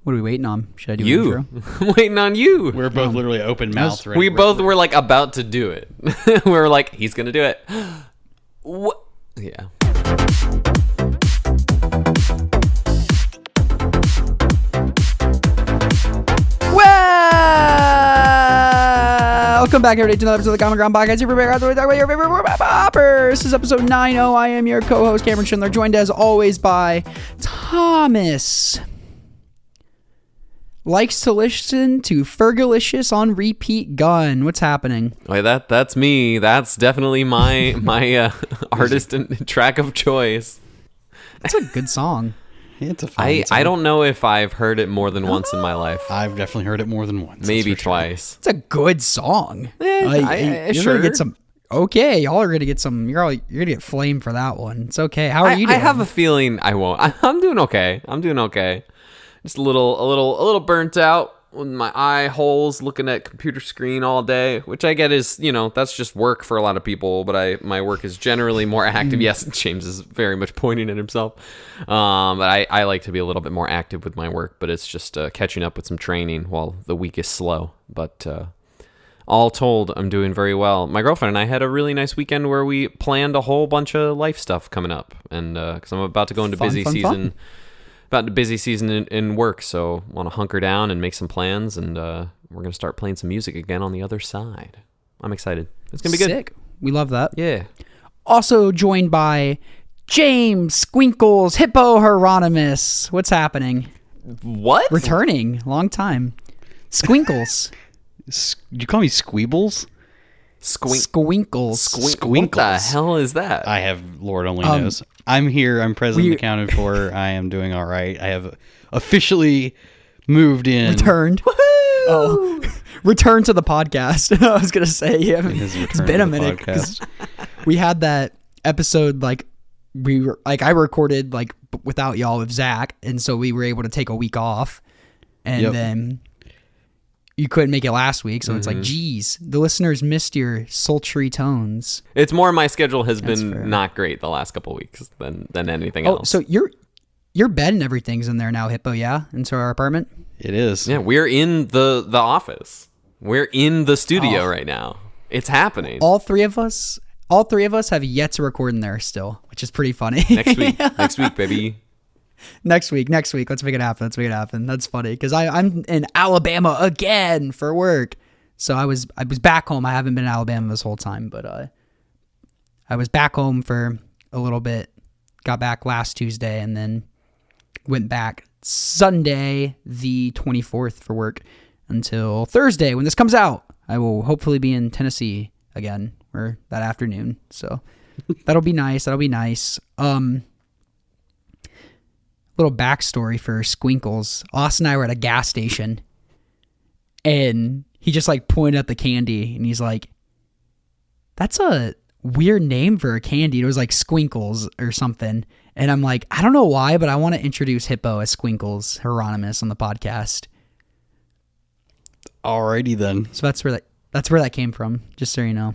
What are we waiting on? Should I do You. an intro? Waiting on you. We're both literally open mouth. We both were like about to do it. We were like, he's going to do it. What? Yeah. Welcome back, everybody, to another episode of the Common Ground Podcast. Your favorite talk about your favorite Pauper. This is episode 90. I am your co-host, Cameron Schindler, joined as always by Thomas. Likes to listen to Fergalicious on repeat gun. What's happening? Wait, that's me. That's definitely my artist and track of choice. That's a good song. It's a fun song. I don't know if I've heard it more than once in my life. I've definitely heard it more than once. Maybe twice. It's a good song. You're sure. gonna get some. Okay, y'all are gonna get some. You're gonna get flamed for that one. It's okay. How are you doing? I have a feeling I won't. I'm doing okay. Just a little burnt out with my eye holes, looking at computer screen all day, which I get is, that's just work for a lot of people, but my work is generally more active. Yes, James is very much pointing at himself. But I like to be a little bit more active with my work, but it's just catching up with some training while the week is slow. But all told, I'm doing very well. My girlfriend and I had a really nice weekend where we planned a whole bunch of life stuff coming up, and because I'm about to go into busy season. About the busy season in work, so want to hunker down and make some plans, and we're going to start playing some music again on the other side. I'm excited. It's going to be good. Sick. We love that. Yeah. Also joined by James Squinkles Hippo Hieronymus. What's happening? What? Returning. Long time. Squinkles. You call me Squeebles? Squinkles. What the hell is that? I have Lord only knows. I'm here. I'm present, accounted for. I am doing all right. I have officially moved in. Returned. Oh, returned to the podcast. I was gonna say, yeah, it's been a minute because we had that episode I recorded without y'all with Zach, and so we were able to take a week off, and then you couldn't make it last week, so it's like, geez, the listeners missed your sultry tones. It's more my schedule has been not great the last couple of weeks than anything else. So your bed and everything's in there now, Hippo, yeah? Into our apartment? It is. Yeah, we're in the office. We're in the studio right now. It's happening. All three of us have yet to record in there still, which is pretty funny. Next week, baby. Next week. Let's make it happen. That's funny because I'm in Alabama again for work. So I was back home. I haven't been in Alabama this whole time, but I was back home for a little bit. Got back last Tuesday and then went back Sunday the 24th for work until Thursday when this comes out. I will hopefully be in Tennessee again or that afternoon. So that'll be nice. Little backstory for Squinkles. Austin and I were at a gas station, and he just pointed at the candy, and he's like, "That's a weird name for a candy." It was like Squinkles or something, and I'm like, I don't know why, but I want to introduce Hippo as Squinkles Hieronymus on the podcast. Alrighty then. So that's where that came from. Just so you know.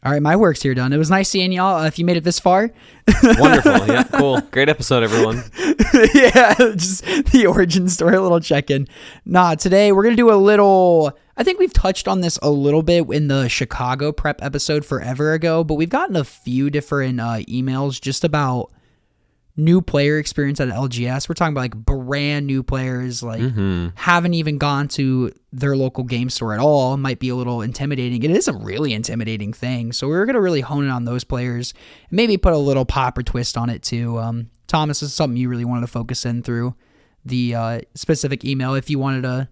All right, my work's here done. It was nice seeing y'all. If you made it this far. Wonderful. Yeah, cool. Great episode, everyone. Yeah, just the origin story, a little check-in. Today we're going to do a little... I think we've touched on this a little bit in the Chicago prep episode forever ago, but we've gotten a few different emails just about new player experience at LGS. We're talking about brand new players, haven't even gone to their local game store at all. It might be a little intimidating. It is a really intimidating thing. So we're going to really hone in on those players and maybe put a little Pauper twist on it too. Thomas, this is something you really wanted to focus in through the specific email. If you wanted to,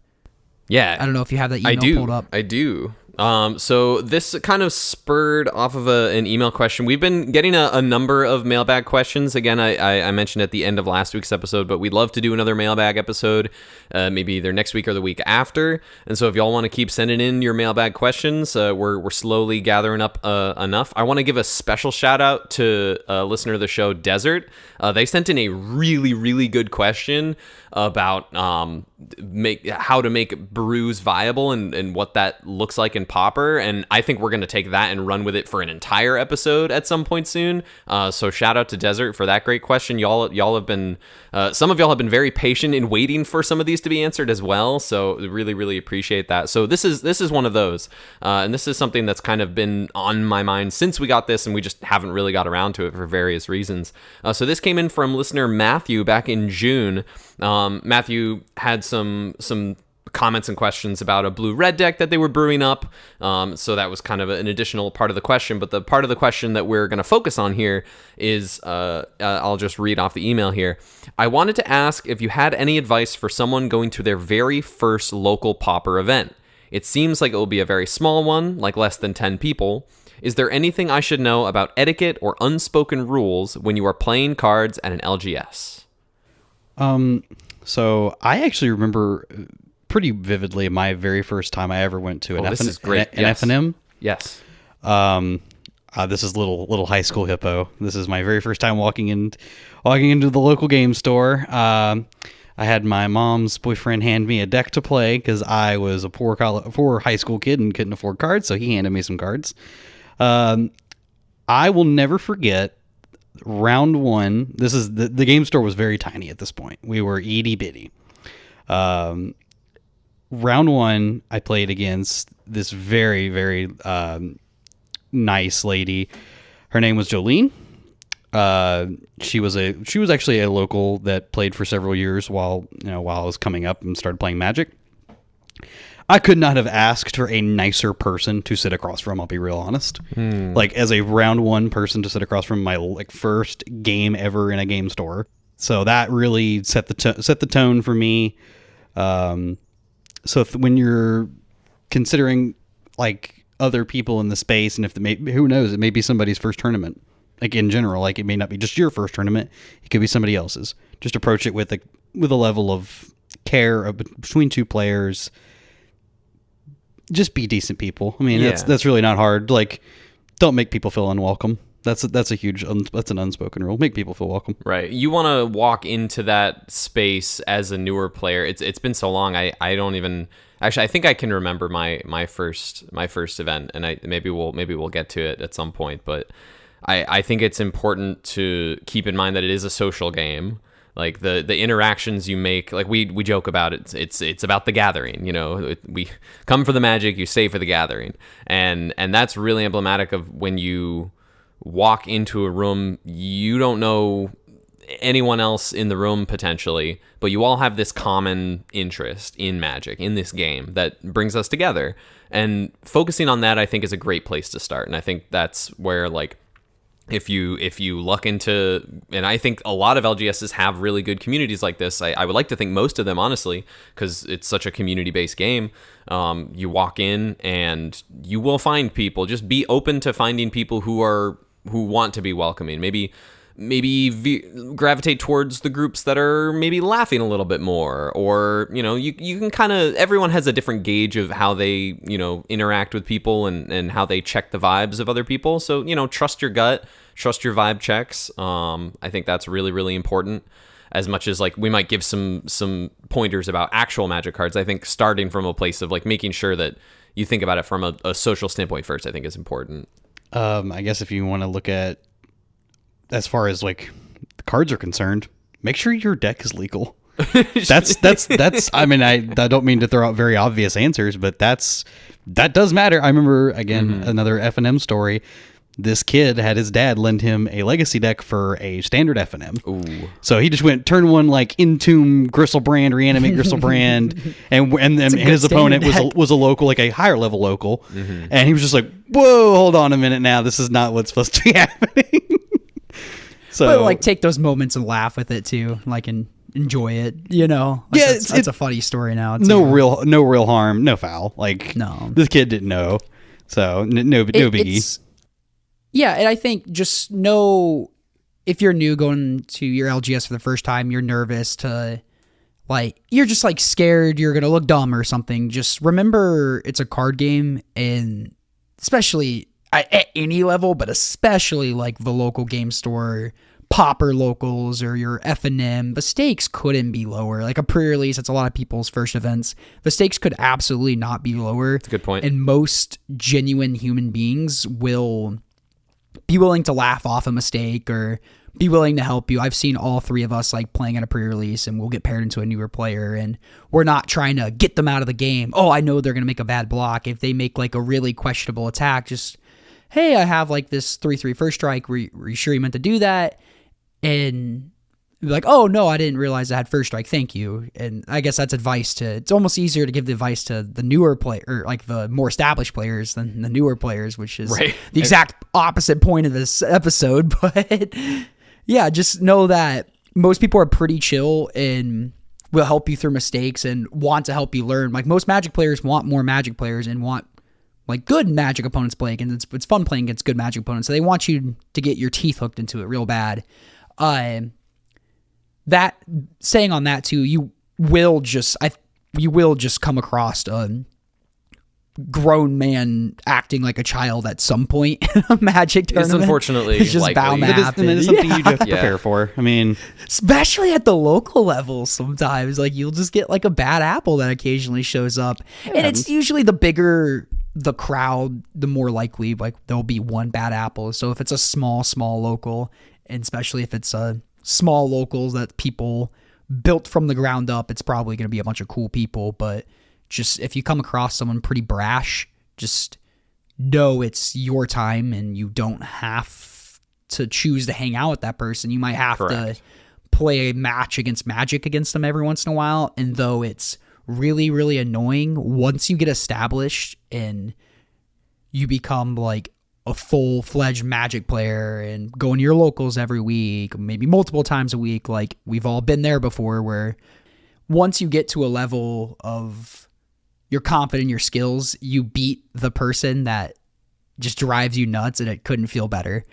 I don't know if you have that email pulled up. I do. So this kind of spurred off of an email question. We've been getting a number of mailbag questions. Again, I mentioned at the end of last week's episode, but we'd love to do another mailbag episode, maybe either next week or the week after. And so if y'all want to keep sending in your mailbag questions, we're slowly gathering up enough. I want to give a special shout out to a listener of the show, Desert. They sent in a really, really good question about how to make brews viable and what that looks like friggin' Pauper, and I think we're going to take that and run with it for an entire episode at some point soon. So shout out to Desert for that great question. Y'all have been, some of y'all have been very patient in waiting for some of these to be answered as well. So really, really appreciate that. So this is one of those, and this is something that's kind of been on my mind since we got this, and we just haven't really got around to it for various reasons. So this came in from listener Matthew back in June. Matthew had some comments and questions about a blue-red deck that they were brewing up. So that was kind of an additional part of the question. But the part of the question that we're going to focus on here is, I'll just read off the email here. I wanted to ask if you had any advice for someone going to their very first local Pauper event. It seems like it will be a very small one, like less than 10 people. Is there anything I should know about etiquette or unspoken rules when you are playing cards at an LGS? So I actually remember pretty vividly my very first time I ever went to an FNM. Yes. This is little high school Hippo. This is my very first time walking into the local game store. I had my mom's boyfriend hand me a deck to play because I was a poor high school kid and couldn't afford cards, so he handed me some cards. I will never forget round one. This is the game store was very tiny at this point. We were itty bitty. Round one, I played against this very, very nice lady. Her name was Jolene. She was actually a local that played for several years while I was coming up and started playing Magic. I could not have asked for a nicer person to sit across from. I'll be real honest. Like as a round one person to sit across from my first game ever in a game store. So that really set the tone for me. So when you're considering like other people in the space, and who knows, it may be somebody's first tournament. Like in general, like it may not be just your first tournament; it could be somebody else's. Just approach it with a level of care between two players. Just be decent people. I mean, that's really not hard. Like, don't make people feel unwelcome. That's an unspoken rule. Make people feel welcome. Right. You want to walk into that space as a newer player. It's been so long. I don't even actually. I think I can remember my first event, and maybe we'll get to it at some point. But I think it's important to keep in mind that it is a social game. Like the interactions you make, like we joke about it. It's about the gathering. We come for the magic, you stay for the gathering, and that's really emblematic of when you walk into a room, you don't know anyone else in the room potentially, but you all have this common interest in Magic, in this game that brings us together. And focusing on that, I think, is a great place to start. And I think that's where, like, if you luck into, and I think a lot of LGSs have really good communities like this. I would like to think most of them, honestly, because it's such a community-based game. You walk in and you will find people. Just be open to finding people who want to be welcoming. Maybe gravitate towards the groups that are maybe laughing a little bit more, or you can kind of, everyone has a different gauge of how they interact with people and how they check the vibes of other people. So trust your gut, trust your vibe checks. I think that's really, really important. As much as like we might give some pointers about actual Magic cards, I think starting from a place of like making sure that you think about it from a social standpoint first, I think is important. I guess if you want to look at, as far as like the cards are concerned, make sure your deck is legal. That's I mean, I don't mean to throw out very obvious answers, but that does matter. I remember, again, another FNM story. This kid had his dad lend him a legacy deck for a standard FNM. Ooh. So he just went turn one, like Entomb Gristlebrand, reanimate Gristlebrand, and his opponent was a local, like a higher level local, and he was just like, "Whoa, hold on a minute now, this is not what's supposed to be happening." So, but like take those moments and laugh with it too, like and enjoy it. That's a funny story now. Too. No real harm, no foul. Like this kid didn't know, so no biggie. Yeah, and I think just know if you're new going to your LGS for the first time, you're nervous you're just like scared you're going to look dumb or something. Just remember it's a card game, and especially at any level, but especially like the local game store Pauper locals or your F&M, the stakes couldn't be lower. Like a pre-release, that's a lot of people's first events. The stakes could absolutely not be lower. That's a good point. And most genuine human beings will be willing to laugh off a mistake or be willing to help you. I've seen all three of us like playing at a pre-release, and we'll get paired into a newer player, and we're not trying to get them out of the game. Oh, I know they're going to make a bad block. If they make like a really questionable attack, just, hey, I have like this 3/3 first strike. Were you sure you meant to do that? And be like, oh no, I didn't realize I had first strike. Thank you. And I guess that's advice to, it's almost easier to give the advice to the newer player, or like the more established players than the newer players, which is Right. the exact opposite point of this episode. But yeah, just know that most people are pretty chill and will help you through mistakes and want to help you learn. Like most Magic players want more Magic players and want like good Magic opponents playing, and it's fun playing against good Magic opponents. So they want you to get your teeth hooked into it real bad. That saying on that too, you will just come across a grown man acting like a child at some point in a Magic tournament. It's unfortunately it's just likely. bound to It is, happen. and it is something Yeah. you have to Yeah. prepare for. I mean, Especially at the local level sometimes. Like you'll just get like a bad apple that occasionally shows up. And it's usually the bigger the crowd, the more likely like there'll be one bad apple. So if it's a small local, and especially if it's a small locals that people built from the ground up, it's probably going to be a bunch of cool people. But just if you come across someone pretty brash, just know it's your time and you don't have to choose to hang out with that person. You might have Correct. to play a match against Magic against them every once in a while. And though it's really, really annoying, once you get established and you become like a full-fledged Magic player and going to your locals every week, maybe multiple times a week, like we've all been there before, where once you get to a level of you're confident in your skills, you beat the person that just drives you nuts, and it couldn't feel better.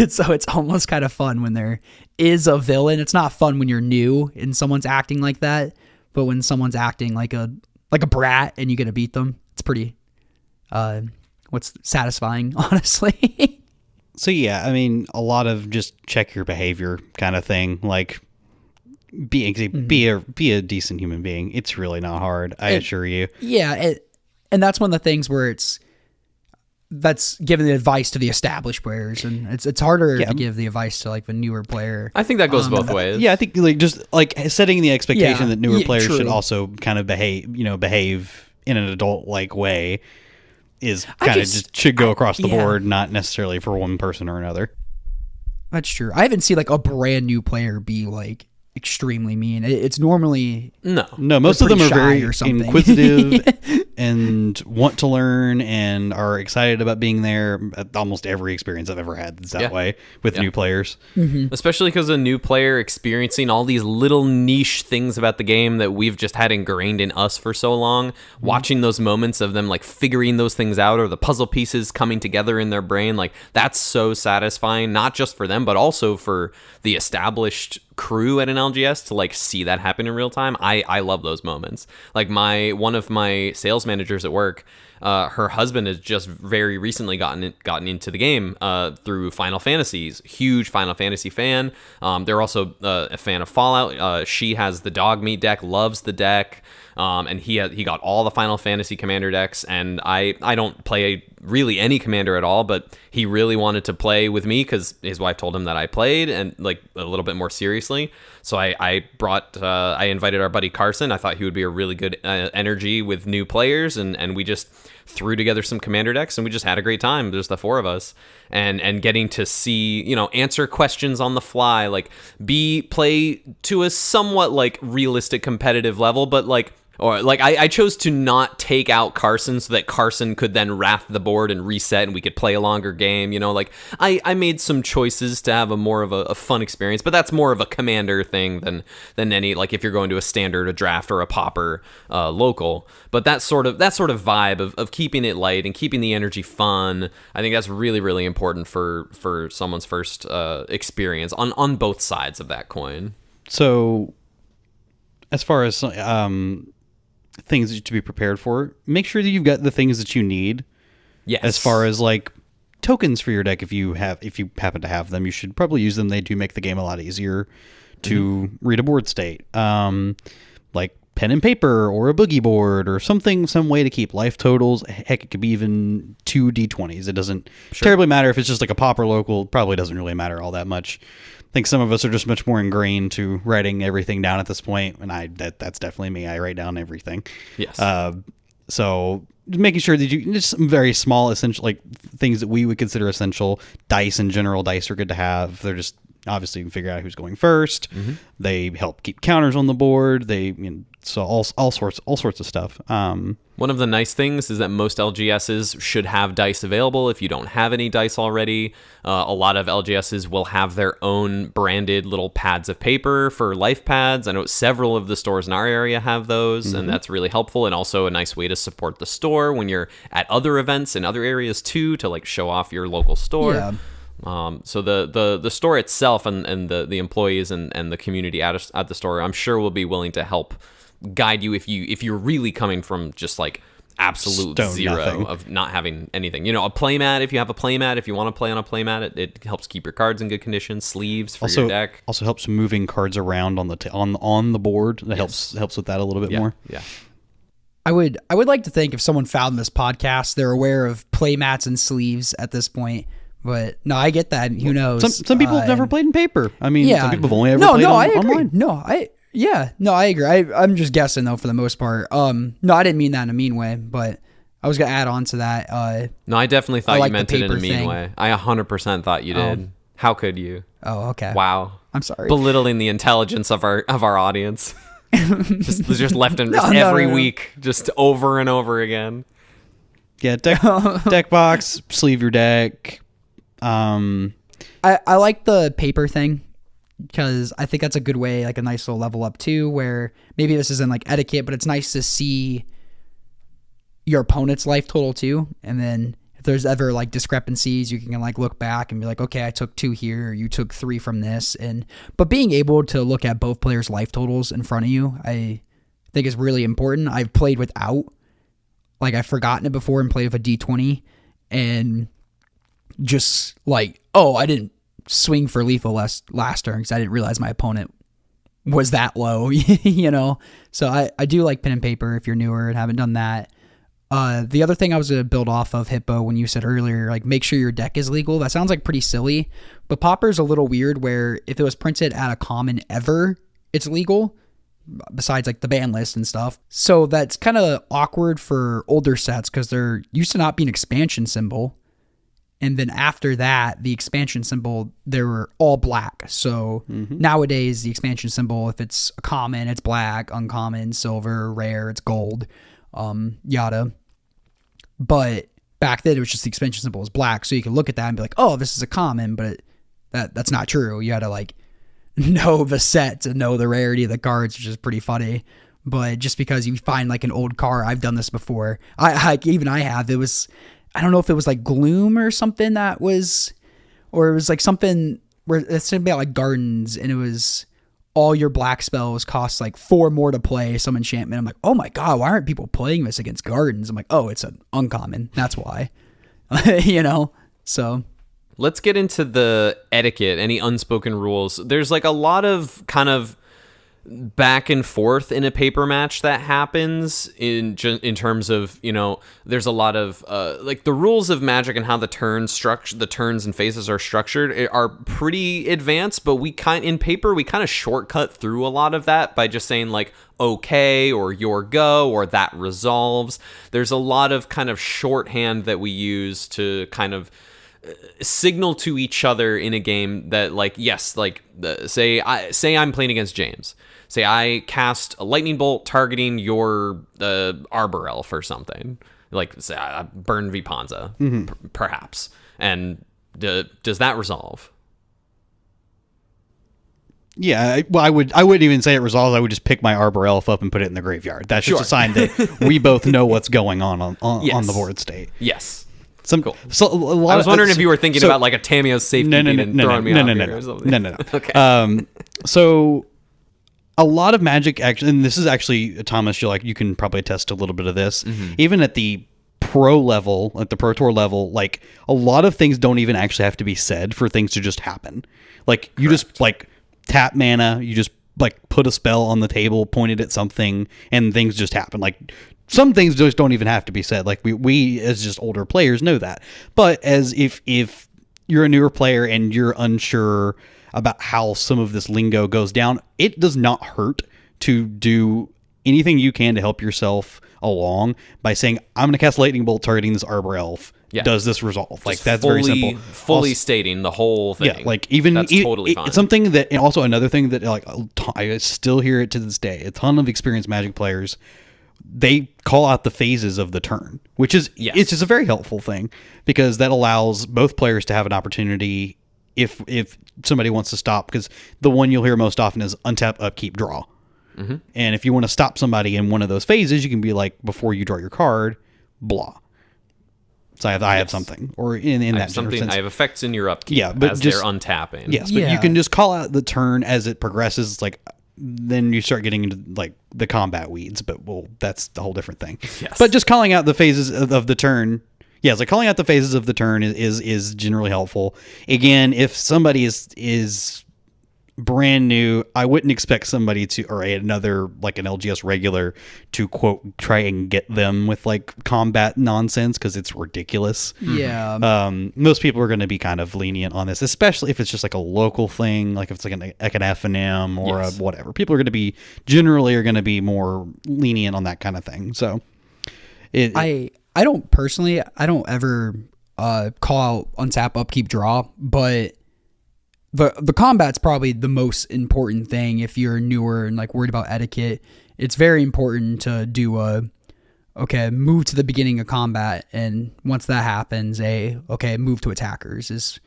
So it's almost kind of fun when there is a villain. It's not fun when you're new and someone's acting like that, but when someone's acting like a brat and you get to beat them, it's pretty what's satisfying, honestly. so yeah, I mean, a lot of just check your behavior kind of thing. Like, be a decent human being. It's really not hard, I assure you. Yeah, and that's one of the things where that's giving the advice to the established players, and it's harder to give the advice to like the newer player. I think that goes both ways. Yeah, I think like just like setting the expectation Yeah, that newer yeah, players true. should also kind of behave in an adult like way is kind of just should go across the board, not necessarily for one person or another. That's true. I haven't seen like a brand new player be like extremely mean. It's normally No. Most of them pretty are very shy or something. inquisitive and want to learn and are excited about being there. Almost every experience I've ever had is that way with new players. Especially because a new player experiencing all these little niche things about the game that we've just had ingrained in us for so long, watching those moments of them like figuring those things out, or the puzzle pieces coming together in their brain, like that's so satisfying, not just for them, but also for the established crew at an LGS to like see that happen in real time. I love those moments. Like one of my sales managers at work, her husband has just very recently gotten into the game through Final Fantasies. Huge Final Fantasy fan. They're also a fan of Fallout. She has the dog meat deck, loves the deck. And he got all the Final Fantasy commander decks, and I don't play really any commander at all, but he really wanted to play with me because his wife told him that I played, and like a little bit more seriously. So I invited our buddy Carson. I thought he would be a really good energy with new players, and we just threw together some commander decks, and we just had a great time. There's the four of us, and getting to see, answer questions on the fly, like play to a somewhat like realistic competitive level, but like. Or like I chose to not take out Carson so that Carson could then wrath the board and reset, and we could play a longer game. Like I made some choices to have a more of a fun experience, but that's more of a commander thing than any, like if you're going to a standard, a draft, or a Pauper local. But that sort of vibe of keeping it light and keeping the energy fun, I think that's really, really important for someone's first experience on both sides of that coin. So as far as things to be prepared for, make sure that you've got the things that you need. Yes. As far as like tokens for your deck if you happen to have them. You should probably use them. They do make the game a lot easier to read a board state. Like pen and paper or a boogie board or some way to keep life totals. Heck, it could be even 2 d20s. It doesn't terribly matter if it's just like a Pauper local. Probably doesn't really matter all that much. I think some of us are just much more ingrained to writing everything down at this point, and that's definitely me. I write down everything. Yes. So making sure that you just some very small essential like things that we would consider essential. Dice in general, dice are good to have. They're just obviously you can figure out who's going first. They help keep counters on the board. So all sorts of stuff. One of the nice things is that most LGSs should have dice available if you don't have any dice already. A lot of LGSs will have their own branded little pads of paper for life pads. I know several of the stores in our area have those, and that's really helpful and also a nice way to support the store when you're at other events in other areas too, to like show off your local store. Yeah. So the store itself and the employees and the community at the store, I'm sure will be willing to help guide you if you're really coming from just like absolute zero nothing. of not having anything. A playmat, if you have a playmat, if you want to play on a playmat, it helps keep your cards in good condition. Sleeves for your deck. Also helps moving cards around on the board. That helps with that a little bit more. Yeah. I would like to think if someone found this podcast, they're aware of playmats and sleeves at this point. But no, I get that. Who knows? Some people have never played in paper. I mean, some people have only ever played I agree. online. I agree. I'm just guessing though for the most part. No, I didn't mean that in a mean way, but I was gonna add on to that. No, I definitely thought you meant it in a mean thing. way. I 100% thought you did. How could you? Oh, okay. Wow. I'm sorry. Belittling the intelligence of our audience. just left in every week, just over and over again. Yeah, deck box, sleeve your deck. I like the paper thing because I think that's a good way, like a nice little level up too, where maybe this isn't like etiquette, but it's nice to see your opponent's life total too. And then if there's ever like discrepancies, you can like look back and be like, okay, I took 2 here, you took 3 from this. But being able to look at both players' life totals in front of you, I think is really important. I've played without, like I've forgotten it before and played with a D20 and just like, oh, I didn't swing for lethal last turn because I didn't realize my opponent was that low, So I do like pen and paper if you're newer and haven't done that. The other thing I was going to build off of, Hippo, when you said earlier, like make sure your deck is legal. That sounds like pretty silly, but Pauper's a little weird where if it was printed at a common ever, it's legal. Besides like the ban list and stuff. So that's kind of awkward for older sets because they're used to not being an expansion symbol. And then after that, the expansion symbol, they were all black. So nowadays, the expansion symbol, if it's a common, it's black, uncommon, silver, rare, it's gold, yada. But back then, it was just the expansion symbol was black. So you could look at that and be like, oh, this is a common, but that's not true. You had to like know the set to know the rarity of the cards, which is pretty funny. But just because you find like an old car, I've done this before. I have. It was, I don't know if it was like Gloom or something or it was like something where it's something about like gardens, and it was all your black spells cost like 4 more to play some enchantment. I'm like, oh my god, why aren't people playing this against gardens? I'm like, oh, it's an uncommon. That's why, So let's get into the etiquette, any unspoken rules. There's like a lot of kind of back and forth in a paper match that happens in terms of, there's a lot of like the rules of Magic and how the turns and phases are structured are pretty advanced, but in paper we kind of shortcut through a lot of that by just saying like okay or your go or that resolves. There's a lot of kind of shorthand that we use to kind of signal to each other in a game that like, yes, like say I'm playing against James. Say I cast a lightning bolt targeting your Arbor Elf or something. Like say I burn Vipanza, perhaps. And does that resolve? Yeah, I wouldn't even say it resolves. I would just pick my Arbor Elf up and put it in the graveyard. That's just a sign that we both know what's going on the board state. Yes. Cool. So I was wondering if you were thinking about like a Tamiyo's safekeeping and throwing me off here or something. No. Okay. So a lot of Magic, actually, and this is actually, Thomas, you can probably attest to a little bit of this. Even at the pro level, at the Pro Tour level, like a lot of things don't even actually have to be said for things to just happen. Like you just like tap mana, you just like put a spell on the table, point it at something, and things just happen. Like some things just don't even have to be said. Like we as just older players know that. But as if you're a newer player and you're unsure about how some of this lingo goes down, it does not hurt to do anything you can to help yourself along by saying, I'm going to cast Lightning Bolt targeting this Arbor Elf. Yeah. Does this resolve? Like, that's very simple. Fully stating the whole thing. Yeah, like even that's totally fine. It's something that, and also another thing that like I still hear it to this day. A ton of experienced Magic players, they call out the phases of the turn, which is it's just a very helpful thing because that allows both players to have an opportunity if somebody wants to stop, because the one you'll hear most often is untap, upkeep, draw. Mm-hmm. And if you want to stop somebody in one of those phases, you can be like, before you draw your card, blah. So I have something, or in that something. sense. I have effects in your upkeep. Yeah, but as just, they're untapping. Yes, but you can just call out the turn as it progresses. It's like then you start getting into like the combat weeds, but that's the whole different thing. Yes. But just calling out the phases of the turn. Yeah, it's like calling out the phases of the turn is generally helpful. Again, if somebody is brand new, I wouldn't expect somebody to, or another like an LGS regular to quote try and get them with like combat nonsense, because it's ridiculous. Yeah. Most people are going to be kind of lenient on this, especially if it's just like a local thing, like if it's like an F&M or a whatever. People are going to be generally more lenient on that kind of thing. So I don't personally, I don't ever call out untap, upkeep, draw, but the combat's probably the most important thing if you're newer and like worried about etiquette. It's very important to do move to the beginning of combat, and once that happens, move to attackers, is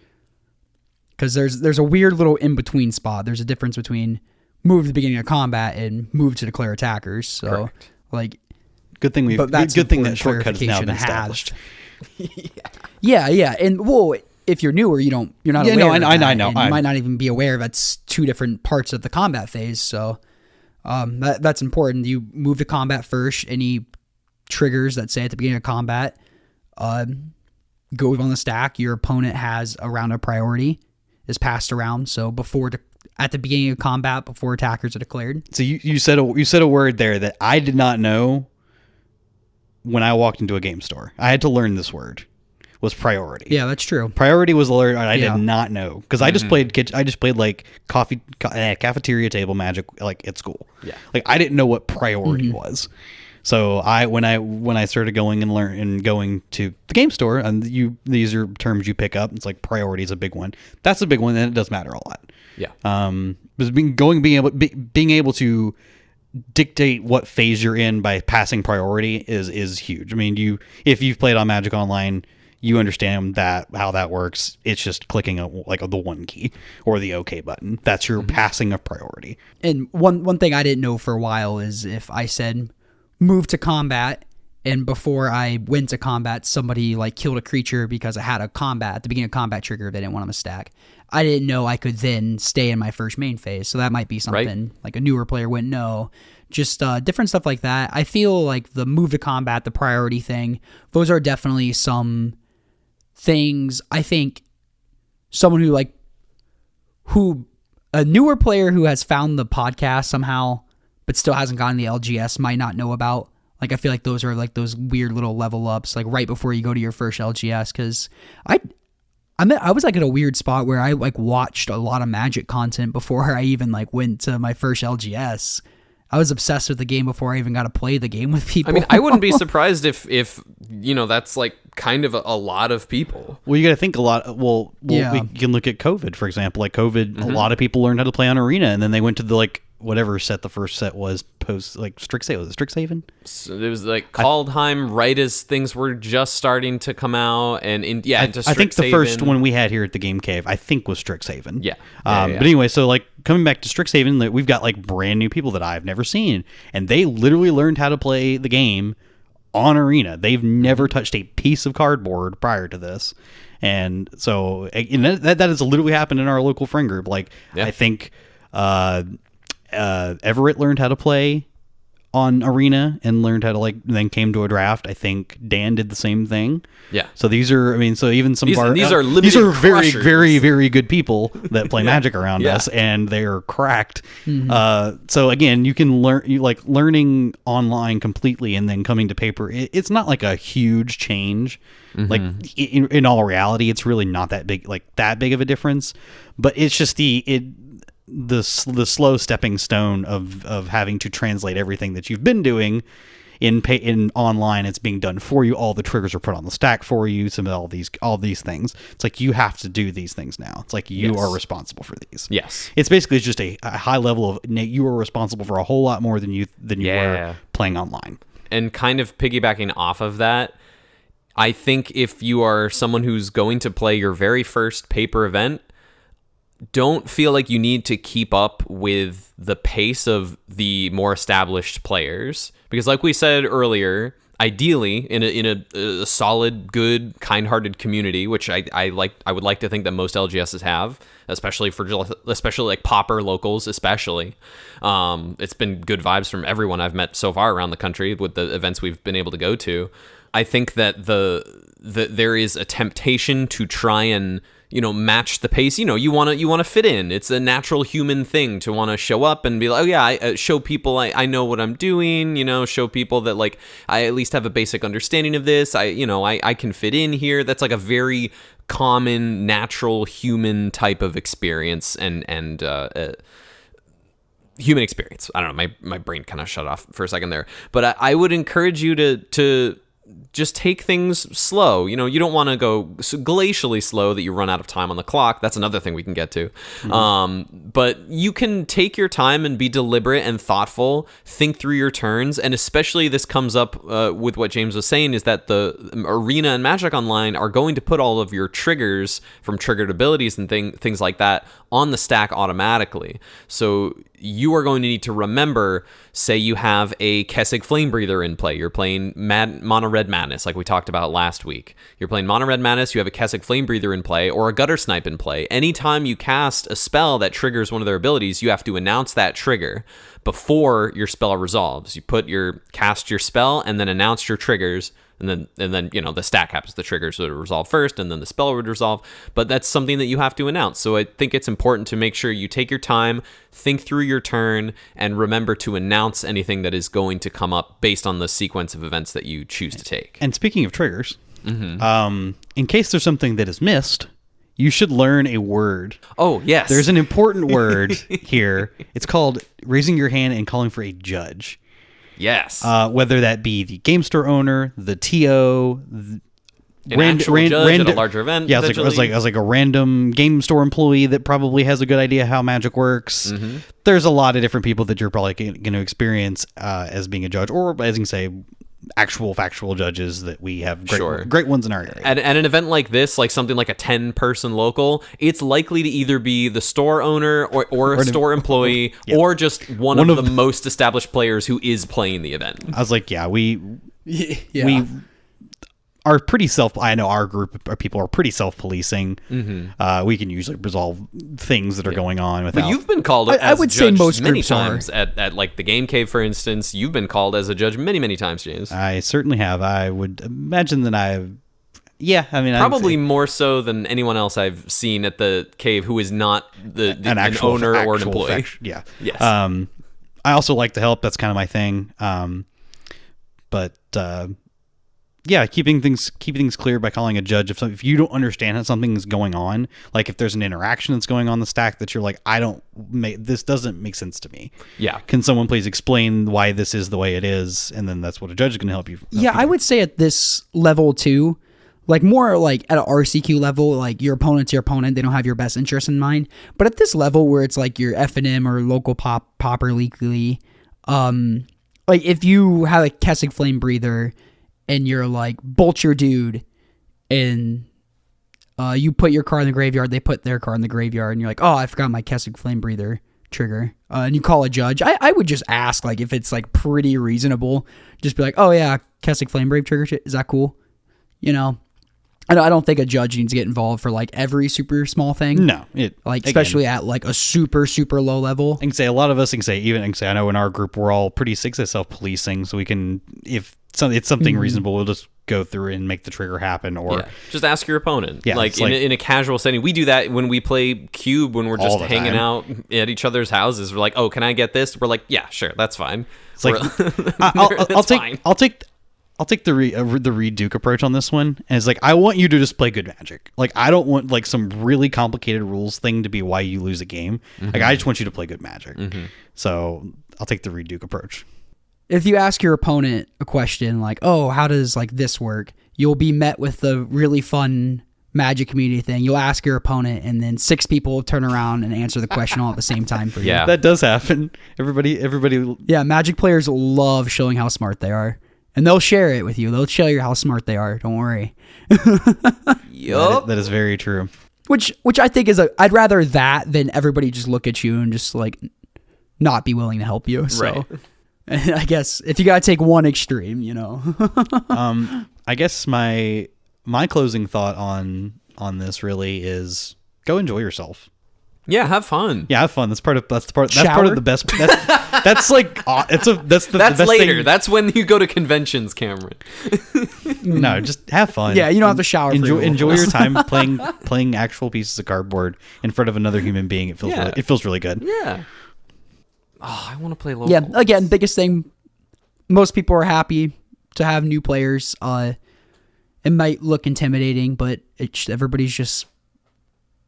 because there's a weird little in between spot. There's a difference between move to the beginning of combat and move to declare attackers. So correct. Like. Good thing that shortcut has now been established. Yeah, and if you're newer, you're not aware. No, of I that, know. And you might not even be aware that's two different parts of the combat phase. So, that's important. You move to combat first. Any triggers that say at the beginning of combat, go on the stack. Your opponent has a round of priority is passed around. So at the beginning of combat, before attackers are declared. So you said a word there that I did not know. When I walked into a game store, I had to learn this word. Was priority. Yeah, that's true. Priority was a word I did not know, because I just played like cafeteria table Magic like at school. Yeah, like I didn't know what priority was. So when I started going and going to the game store, and these are terms you pick up. It's like priority is a big one. That's a big one, and it does matter a lot. Yeah. Being able to dictate what phase you're in by passing priority is huge. I mean, if you've played on Magic Online, you understand how that works. It's just clicking the one key or the OK button. That's your passing of priority. And one thing I didn't know for a while is if I said move to combat, and before I went to combat, somebody like killed a creature because I had a combat at the beginning of combat trigger, they didn't want them to stack. I didn't know I could then stay in my first main phase. So that might be something like a newer player wouldn't know. Just different stuff like that. I feel like the move to combat, the priority thing, those are definitely some things. I think someone who a newer player who has found the podcast somehow but still hasn't gotten the LGS might not know about. Like, I feel like those are like those weird little level ups, like right before you go to your first LGS. Because I was like at a weird spot where I like watched a lot of Magic content before I even like went to my first LGS. I was obsessed with the game before I even got to play the game with people. I mean, I wouldn't be surprised if that's like kind of a lot of people. Well, you got to think a lot. Well, we can look at COVID, for example. Like COVID, a lot of people learned how to play on Arena, and then they went to the like whatever set the first set was post, like Strixhaven. Was it Strixhaven? So it was like Kaldheim right as things were just starting to come out, and into Strixhaven. I think the first one we had here at the Game Cave, I think, was Strixhaven. Yeah. But anyway, so like coming back to Strixhaven, like, we've got like brand new people that I've never seen, and they literally learned how to play the game on Arena. They've never touched a piece of cardboard prior to this. And so that has literally happened in our local friend group. Like, I think Everett learned how to play on Arena and learned how to like, then came to a draft. I think Dan did the same thing. Yeah. So these are, I mean, so even some These are these are very, crushers. very, very good people that play Magic around us, and they are cracked. So again, you can learning online completely and then coming to paper. It's not like a huge change. Like in all reality, it's really not that big of a difference. But it's just the slow stepping stone of having to translate everything that you've been doing in online. It's being done for you. All the triggers are put on the stack for you. Some of all these things. It's like you have to do these things now. It's like you are responsible for these. Yes. It's basically just a high level of you are responsible for a whole lot more than you were playing online. And kind of piggybacking off of that, I think if you are someone who's going to play your very first paper event, don't feel like you need to keep up with the pace of the more established players, because like we said earlier, ideally in a solid, good, kind-hearted community, which I would like to think that most LGSs have, especially like Pauper locals, especially. It's been good vibes from everyone I've met so far around the country with the events we've been able to go to. I think that there is a temptation to try and match the pace. You want to fit in. It's a natural human thing to want to show up and be like, oh yeah, I show people I know what I'm doing. Show people that like I at least have a basic understanding of this. I can fit in here. That's like a very common, natural human type of experience and human experience. I don't know. My brain kind of shut off for a second there, but I would encourage you to just take things slow. You don't want to go glacially slow that you run out of time on the clock. That's another thing we can get to. But you can take your time and be deliberate and thoughtful, think through your turns. And especially this comes up with what James was saying, is that the Arena and Magic Online are going to put all of your triggers from triggered abilities and things like that on the stack automatically. So you are going to need to remember, say you have a Kessig Flame Breather in play. You're playing Mono Red Madness, like we talked about last week. You're playing Mono Red Madness, you have a Kessig Flame Breather in play, or a Gutter Snipe in play. Anytime you cast a spell that triggers one of their abilities, you have to announce that trigger before your spell resolves. You cast your spell and then announce your triggers. And then the stack happens. The triggers would resolve first, and then the spell would resolve. But that's something that you have to announce. So I think it's important to make sure you take your time, think through your turn, and remember to announce anything that is going to come up based on the sequence of events that you choose to take. And speaking of triggers, in case there's something that is missed, you should learn a word. Oh, yes. There's an important word here. It's called raising your hand and calling for a judge. Yes. Whether that be the game store owner, the TO, an actual judge at a larger event. Yeah, I was like a random game store employee that probably has a good idea how Magic works. There's a lot of different people that you're probably going to experience as being a judge, or as you can say, actual factual judges that we have great ones in our area. At an event like this, like something like a 10-person local, it's likely to either be the store owner or a store employee or just one of the most established players who is playing the event. I was like, we are pretty I know our group of people are pretty self-policing. We can usually resolve things that are going on without. But you've been called I would say most many groups times at like the Game Cave, for instance. You've been called as a judge many times, James. I certainly have. I would imagine that I've. Yeah, I mean, probably more so than anyone else I've seen at the cave who is not an actual owner or an employee. Yeah. Yes. I also like to help. That's kind of my thing. Yeah, keeping things clear by calling a judge. If you don't understand how something is going on, like if there's an interaction that's going on in the stack that you're like, this doesn't make sense to me. Yeah. Can someone please explain why this is the way it is? And then that's what a judge is going to help you. I would say at this level too, like more like at an RCQ level, like your opponent's your opponent. They don't have your best interest in mind. But at this level where it's like your F&M or local Pauper legally, like if you have a Kessig Flame Breather and you're like, bolt your dude, and you put your card in the graveyard, they put their card in the graveyard, and you're like, oh, I forgot my Kessig Flame Breather trigger, and you call a judge. I would just ask, like, if it's like pretty reasonable, just be like, oh yeah, Kessig Flame Brave trigger, is that cool? I don't think a judge needs to get involved for like every super small thing. No, especially at like a super low level. I can say a lot of us can say I know in our group we're all pretty sick at self-policing, so we can if it's something reasonable, we'll just go through and make the trigger happen, or just ask your opponent. Yeah, like in a casual setting, we do that when we play Cube when we're just hanging out at each other's houses. We're like, oh, can I get this? We're like, yeah, sure, that's fine. It's like I'll take the Reed Duke approach on this one, and it's like I want you to just play good Magic. Like I don't want like some really complicated rules thing to be why you lose a game. Like I just want you to play good Magic. So I'll take the Reed Duke approach. If you ask your opponent a question like, oh, how does like this work? You'll be met with the really fun Magic community thing. You'll ask your opponent, and then 6 people will turn around and answer the question all at the same time for you. Yeah, that does happen. Everybody. Yeah, Magic players love showing how smart they are. And they'll share it with you. They'll show you how smart they are. Don't worry. Yup. That is very true. Which I think is I'd rather that than everybody just look at you and just like not be willing to help you. So Right. I guess if you gotta take one extreme, I guess my closing thought on this really is go enjoy yourself. Yeah, have fun. Yeah, have fun. That's part of the best. That's the best later. thing. That's when you go to conventions, Cameron. No, just have fun. Yeah, you don't have to shower. Enjoy your time playing actual pieces of cardboard in front of another human being. It feels really good. Yeah. Oh, I want to play local. Yeah, again, biggest thing. Most people are happy to have new players. It might look intimidating, but everybody's just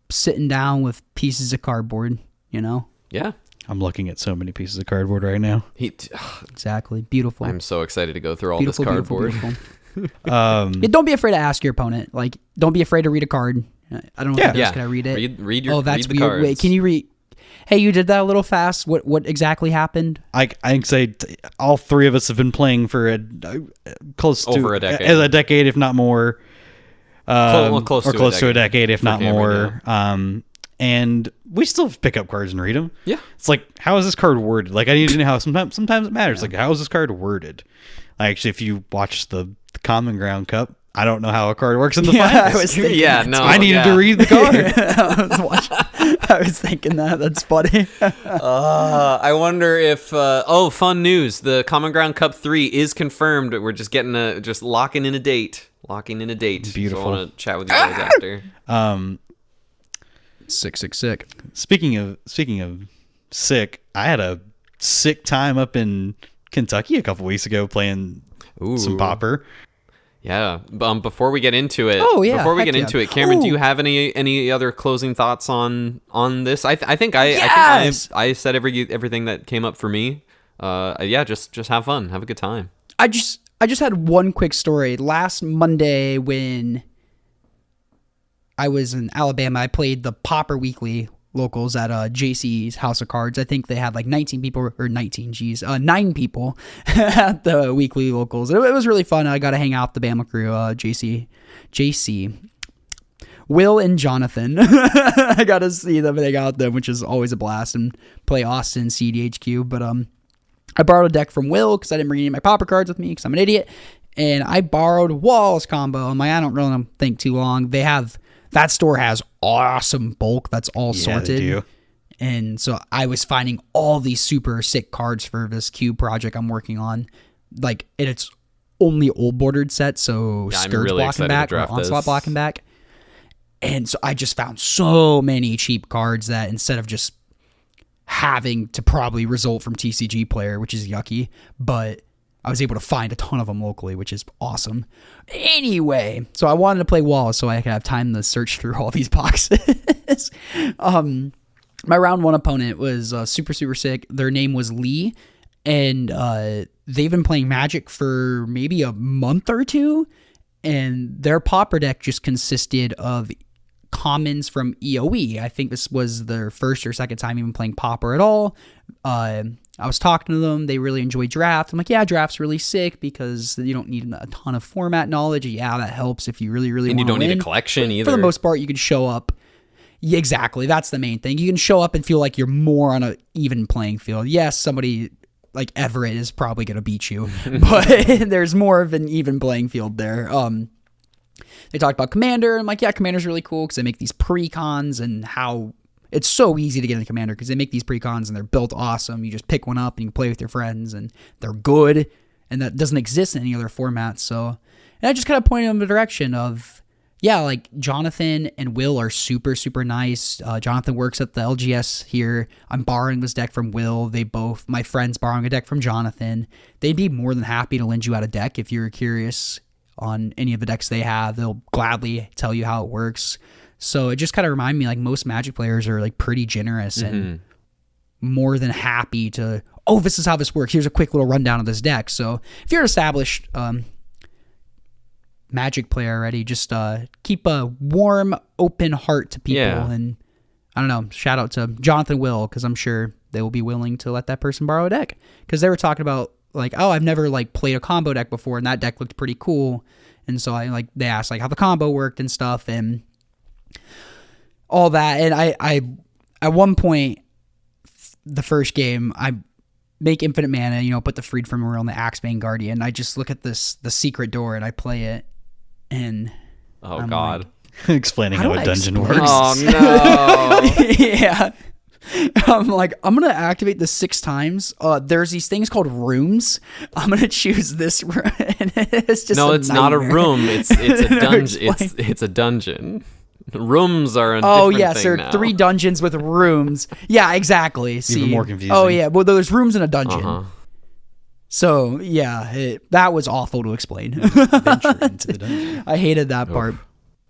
sitting down with pieces of cardboard. Yeah. I'm looking at so many pieces of cardboard right now. Exactly. Beautiful. I'm so excited to go through all Beautiful, this cardboard. beautiful. Yeah, don't be afraid to ask your opponent. Like, don't be afraid to read a card. I don't know if can I read it? Read that's the weird. cards. Wait, can you read? Hey, you did that a little fast. What exactly happened? I can say all 3 of us have been playing for close to over a decade, as a decade, if not more. Close to a decade, if not Cameron, more. And we still pick up cards and read them. Yeah. It's like, how is this card worded? Like, I need to know how sometimes it matters. Like, how is this card worded? Actually, if you watch the Common Ground Cup, I don't know how a card works in the finals. I needed to read the card. I was thinking that. That's funny. I wonder if fun news. The Common Ground Cup 3 is confirmed. We're just just locking in a date. Beautiful. So I want to chat with you guys after. Sick. Speaking of sick, I had a sick time up in Kentucky a couple weeks ago playing some Pauper. Yeah. Before we get into it, Cameron, do you have any other closing thoughts on this? I think I said everything that came up for me. Just have fun, have a good time. I just had one quick story. Last Monday when I was in Alabama, I played the Pauper Weekly locals at JC's House of Cards. I think they had like 9 people at the weekly locals. It was really fun. I got to hang out with the Bama crew, JC, Will and Jonathan. I got to see them and hang out with them, which is always a blast, and play Austin CDHQ. But I borrowed a deck from Will because I didn't bring any of my Pauper cards with me because I'm an idiot. And I borrowed Walls combo. I'm like, I don't really think too long. That store has awesome bulk that's all sorted. They do. And so I was finding all these super sick cards for this cube project I'm working on. Like, it's only old bordered sets, so Scourge blocking back or Onslaught blocking back. And so I just found so many cheap cards that instead of just having to probably result from TCG player, which is yucky, but I was able to find a ton of them locally, which is awesome. Anyway, so I wanted to play Walls so I could have time to search through all these boxes. My round 1 opponent was super sick. Their name was Lee, and they've been playing Magic for maybe a month or 2, and their Pauper deck just consisted of commons from EOE. I think this was their first or second time even playing Pauper at all. I was talking to them. They really enjoy Draft. I'm like, yeah, Draft's really sick because you don't need a ton of format knowledge. Yeah, that helps if you really want to win. And you don't need a collection either. For the most part, you can show up. Yeah, exactly. That's the main thing. You can show up and feel like you're more on an even playing field. Yes, somebody like Everett is probably going to beat you, but there's more of an even playing field there. They talked about Commander. I'm like, yeah, Commander's really cool because they make these precons and how it's so easy to get into Commander because they make these precons and they're built awesome. You just pick one up and you can play with your friends and they're good, and that doesn't exist in any other format. So, and I just kind of pointed them in the direction of, yeah, like Jonathan and Will are super, super nice. Jonathan works at the LGS here. I'm borrowing this deck from Will. My friends borrowing a deck from Jonathan. They'd be more than happy to lend you out a deck if you're curious on any of the decks they have. They'll gladly tell you how it works. So it just kind of reminded me, like, most Magic players are like pretty generous and more than happy to, oh, this is how this works. Here's a quick little rundown of this deck. So if you're an established Magic player already, just keep a warm, open heart to people. Yeah. And I don't know, shout out to Jonathan Will, because I'm sure they will be willing to let that person borrow a deck. Because they were talking about, like, oh, I've never like played a combo deck before, and that deck looked pretty cool. And so they asked like how the combo worked and stuff and all that. And I at one point, the first game, I make infinite mana, put the Freed from Rule on the Axebane Guardian. I just look at the secret door and I play it, and Oh, God. Explaining how a dungeon works. Oh, no. Yeah. I'm like, I'm going to activate this 6 times. There's these things called rooms. I'm going to choose this room. And it's just No, it's not a nightmare. room. It's a dungeon. Explain. It's a dungeon. Rooms are a Oh, different yes, thing there are now. 3 dungeons with rooms. Yeah, exactly. See, more confusing. Oh, yeah. Well, there's rooms in a dungeon. Uh-huh. So, yeah, that was awful to explain. Venture into the dungeon. I hated that part.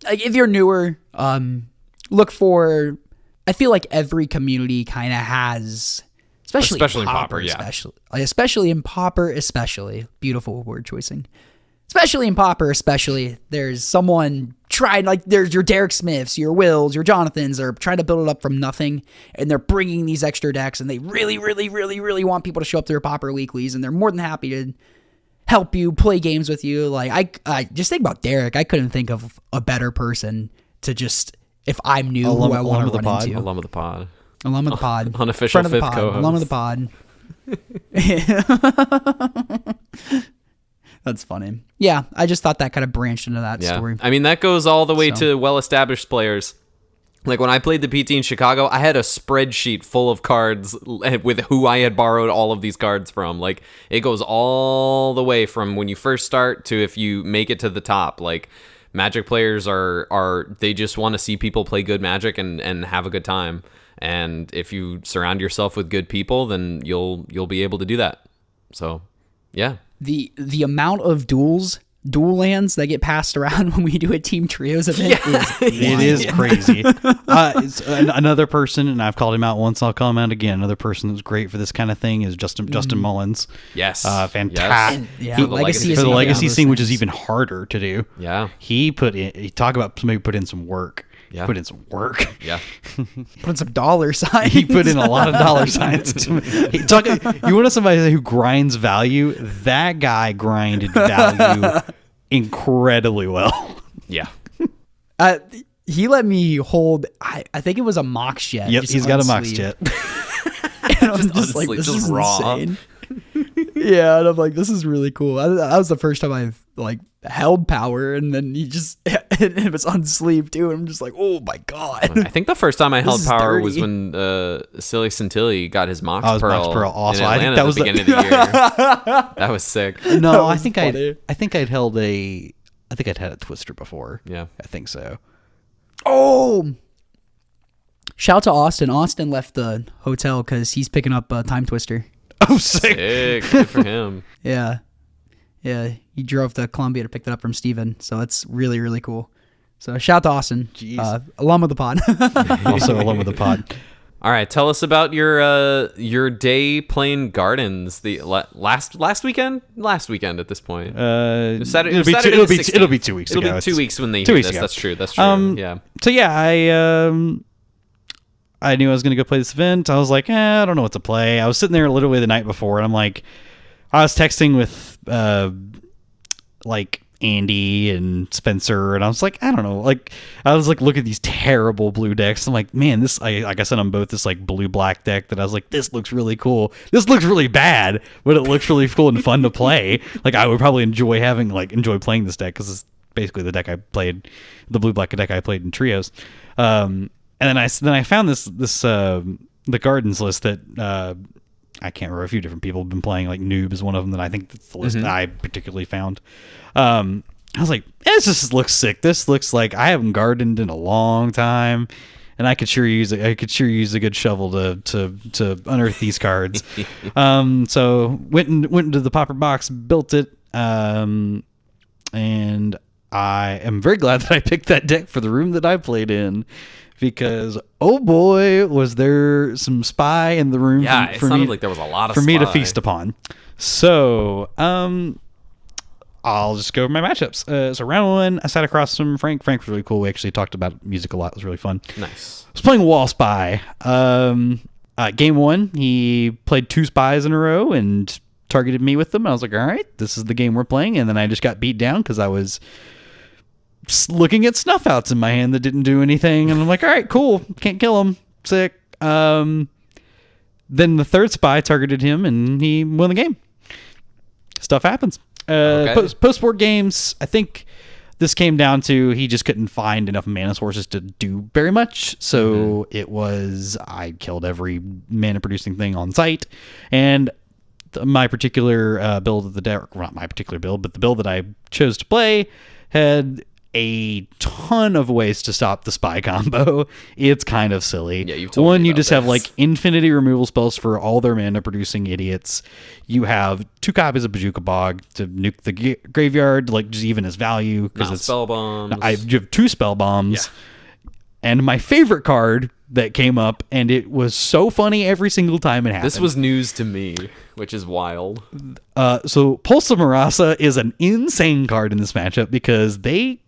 Like, if you're newer, look for... I feel like every community kind of has... Especially in Pauper, yeah. Especially in Pauper, especially. Beautiful word choicing. Especially in Pauper, especially. There's someone trying... Like, there's your Derek Smiths, your Wills, your Jonathans are trying to build it up from nothing, and they're bringing these extra decks, and they really, really, really, really want people to show up to their Pauper weeklies, and they're more than happy to help you, play games with you. Like, I just think about Derek. I couldn't think of a better person to just... If I'm new, who I want to run into. Alum of the pod. Alum of the pod. Unofficial Friend of the fifth pod. co-host. Alum of the pod. That's funny. Yeah, I just thought that kind of branched into that story. I mean, that goes all the way So. to well-established players. Like, when I played the PT in Chicago, I had a spreadsheet full of cards with who I had borrowed all of these cards from. Like, it goes all the way from when you first start to if you make it to the top. Like, Magic players are they just want to see people play good Magic and have a good time. And if you surround yourself with good people, then you'll be able to do that. So, yeah. The amount of dual lands that get passed around when we do a team trios event It is crazy. It's another person, and I've called him out once. I'll call him out again. Another person that's great for this kind of thing is Justin Mullins. Yes. Fantastic. Yeah, For the legacy For the legacy those scene, which is things. even harder to do. Yeah. He talk about somebody who put in some work. Yeah. Put in some work. Yeah. Put in some dollar signs. He put in a lot of dollar signs. You want somebody who grinds value? That guy grinded value incredibly well. Yeah. He let me hold. I think it was a Mox Jet. Yep, just he's got a Mox unsleeved. Jet. And I'm just like, unsleeved, this just is raw. insane. Yeah, and I'm like, this is really cool. That was the first time I've like held power, and then he just it was unsleeved too. And I'm just like, oh my god. I think the first time I held is power dirty. was when Silly Santilli got his Mox Oh, his Pearl. Mox Pearl. Also, in I Atlanta think that at was the the- beginning of the year. That was sick. No, I was think funny. I'd held a. I think I'd had a Twister before. Yeah. I think so. Oh, shout out to Austin. Austin left the hotel because he's picking up a Time Twister. Oh, sick. Sick. Good for him. Yeah, he drove to Columbia to pick that up from Steven, so it's really, really cool. So shout out to Austin, Jeez. alum of the pod. Also along with the pod. All right, tell us about your day playing Gardens the last weekend. Last weekend at this point. Saturday, it'll be Saturday it'll the be 16th. it'll be 2 weeks It'll ago. be 2 weeks when they 2 hear weeks this. ago. That's true. That's true. Yeah. So yeah, I knew I was gonna go play this event. I was like, I don't know what to play. I was sitting there literally the night before, and I'm like, I was texting with like Andy and Spencer, and I was like, I don't know, like I was like, look at these terrible blue decks. I'm like, man, this like I said on both this like blue black deck that I was like, this looks really cool. This looks really bad, but it looks really cool and fun to play. Like I would probably enjoy playing this deck because it's basically the deck I played, the blue-black deck I played in trios. And then I found this the Gardens list that I can't remember, a few different people have been playing, like Noob is one of them that I think that's the list that I particularly found. I was like, this just looks sick. This looks like I haven't gardened in a long time, and I could sure use a good shovel to unearth these cards. So went into the Pauper box, built it, and I am very glad that I picked that deck for the room that I played in, because oh boy, was there some spy in the room. Yeah, it sounded like there was a lot of for me to spy. feast upon. So I'll just go over my matchups. So round one, I sat across from Frank. Frank was really cool. We actually talked about music a lot. It was really fun. Nice. I was playing Wall Spy. Game one, he played 2 spies in a row and targeted me with them. I was like, all right, this is the game we're playing. And then I just got beat down because I was looking at snuff outs in my hand that didn't do anything. And I'm like, all right, cool. Can't kill him. Sick. Then the third spy targeted him and he won the game. Stuff happens. Post-board games, I think this came down to he just couldn't find enough mana sources to do very much. So it was, I killed every mana producing thing on site. And my particular build of the deck, well, not my particular build, but the build that I chose to play had a ton of ways to stop the spy combo. It's kind of silly. Yeah, you've told me you about just this. have like infinity removal spells for all their mana producing idiots. You have 2 copies of Bazooka Bog to nuke the graveyard, like just even as value, because Not it's spell bombs. you have 2 spell bombs. Yeah. And my favorite card that came up, and it was so funny every single time it happened. This was news to me, which is wild. So Pulse of Marasa is an insane card in this matchup because they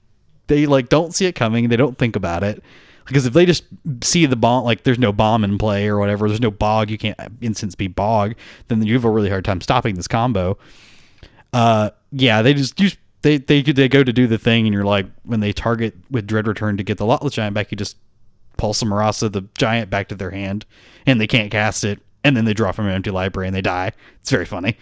like don't see it coming. They don't think about it, because if they just see the bomb, like there's no bomb in play or whatever, there's no bog, you can't instance be bog, then you have a really hard time stopping this combo. They go to do the thing, and you're like, when they target with Dread Return to get the Lotless Giant back, you just Pulse of Marasa the giant back to their hand, and they can't cast it, and then they draw from an empty library and they die. It's very funny.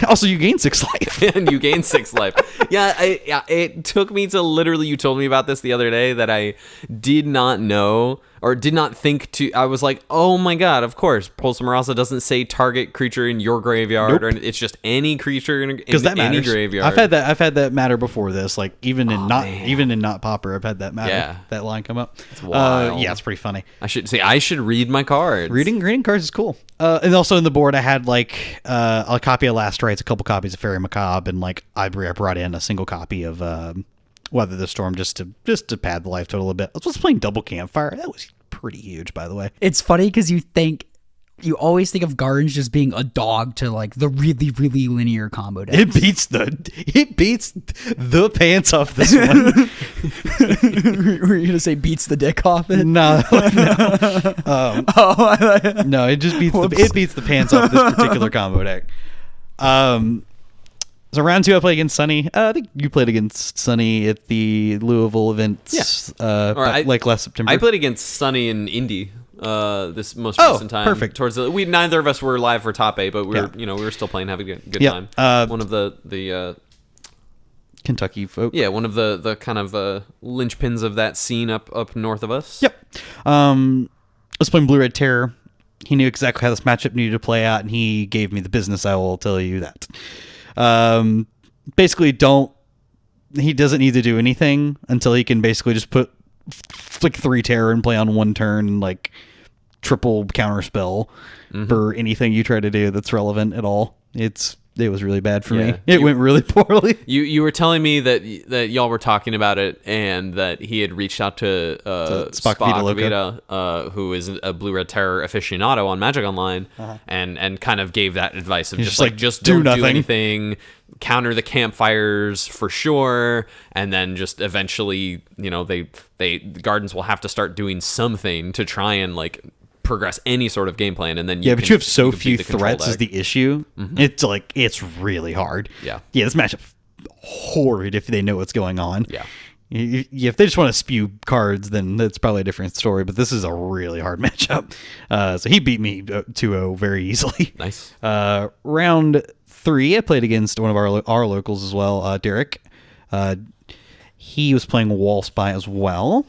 Also, you gain 6 life. And you gain 6 life. Yeah, it took me to literally, you told me about this the other day, that I did not know or did not think to. I was like, oh my god, of course, Pulse of Marasa doesn't say target creature in your graveyard, or it's just any creature in any graveyard. I've had that matter before this, like even in not Pauper, I've had that matter. Yeah. That line come up. It's wild. Yeah, it's pretty funny. I should read my cards. Reading cards is cool. And also in the board, I had like a copy of Last Rites, a couple copies of Fairy Macabre, and like I brought in a single copy of Weather the Storm just to pad the life total a bit. I was playing Double Campfire. That was pretty huge, by the way. It's funny because you always think of Gardens just being a dog to like the really, really linear combo decks. It beats the pants off this one. Were you gonna say beats the dick off it? No. No, it just beats the pants off this particular combo deck. So round 2, I played against Sunny. I think you played against Sunny at the Louisville events. Yeah. Like last September. I played against Sunny in Indy this most recent time. Perfect. Neither of us were live for top 8, but we were still playing, having a good time. One of the Kentucky folk. Yeah, one of the kind of linchpins of that scene up north of us. Yep. I was playing Blue Red Terror. He knew exactly how this matchup needed to play out, and he gave me the business. I will tell you that. Basically, he doesn't need to do anything until he can basically just put like 3 terror and play on 1 turn and like triple counter spell for anything you try to do that's relevant at all. It was really bad for me. It went really poorly. You were telling me that y'all were talking about it, and that he had reached out to Spock Vita, who is a Blue Red Terror aficionado on Magic Online, and kind of gave that advice of just don't do anything, counter the campfires for sure, and then just eventually, the Gardens will have to start doing something to try and like progress any sort of game plan, and then but you have so few threats is the issue. It's really hard. This matchup horrid if they know what's going on. If they just want to spew cards, then that's probably a different story, but this is a really hard matchup. So he beat me 2-0 very easily. Nice. Round 3, I played against one of our locals as well, Derek. He was playing Wall Spy as well.